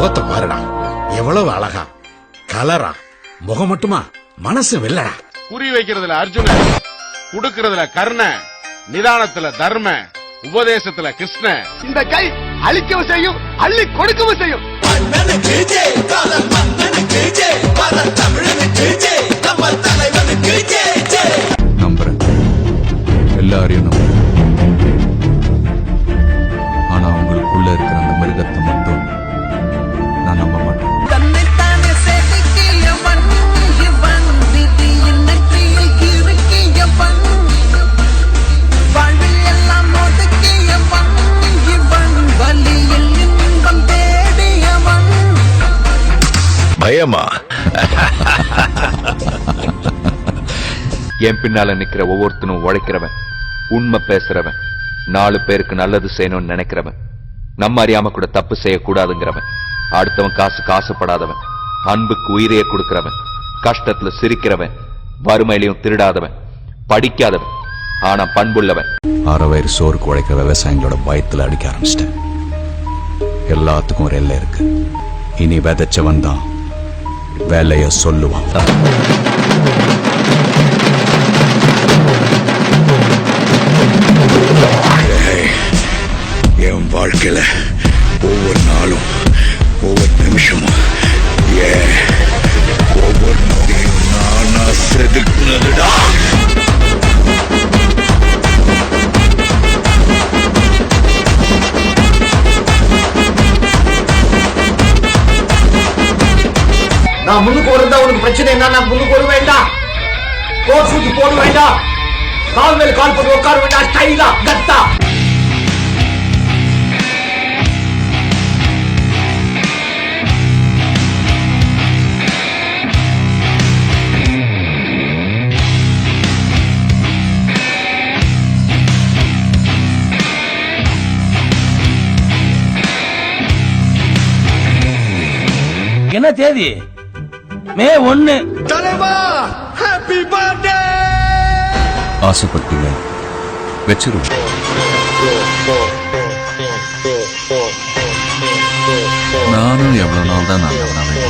முகத்தை பாருடா, எவ்வளவு அழகா கலரா. முகம் மட்டுமா, மனசு வெள்ளடா. குறி வைக்கிறதுல அர்ஜுன, குடுக்கிறதுல கர்ண, நிதானத்துல தர்ம, உபதேசத்துல கிருஷ்ண. இந்த கை அழிக்கவும் செய்யும், அள்ளி கொடுக்கவும் செய்யும். நம்புறேன், எல்லாரையும் நம்புறேன். ஆனா உங்களுக்குள்ள இருக்கிற அந்த மிருகத்தை மட்டும் நான் நம்ப மாட்டேன். பயமா? என் பின்னால நிக்கிற ஒவ்வொருத்தனும் உழைக்கிறவன், உண்மை பேசுறவன், 4 பேருக்கு நல்லது செய்யணும்னு நினைக்கிறவன், நம்ம அறியாம கூட தப்பு செய்யக்கூடாதுங்கிறவன், அடுத்தவன் காசுக்கு ஆசைப்படாதவன், அன்புக்கு உயிரையே கொடுக்கிறவன், கஷ்டத்துல சிரிக்கிறவன், வறுமையிலையும் திருடாதவன், படிக்காதவன் ஆனா பண்புள்ளவன். 6 வயிறு சோறுக்கு உழைக்கிற விவசாயிகளோட பயத்துல அடிக்க ஆரம்பிச்சிட்டேன். எல்லாத்துக்கும் ஒரு எல்லை இருக்கு. இனி விதைச்சவன் தான் வேலைய சொல்லுவான். என் வாழ்க்கையில ஒவ்வொரு நாளும், ஒவ்வொரு நிமிஷமும், ஒவ்வொரு நொடியும் நானா செதுக்குனதுடா. நான் முன்னுக்கு வருந்தா உனக்கு பிரச்சனை என்ன? நான் முன்னுக்கு வர வேண்டாம், கோட் சூட் போட வேண்டாம், கால் மேல் கால் போட்டு உட்கார வேண்டாம், ஸ்டைலா கத்தா. என்ன தேதி? மே 1. தலைவா, ஹாப்பி பர்த்டே. ஆசைப்பட்டீங்க வச்சிருவோம். நானும் எவ்வளவு நாள் தான் நல்லவனாவே.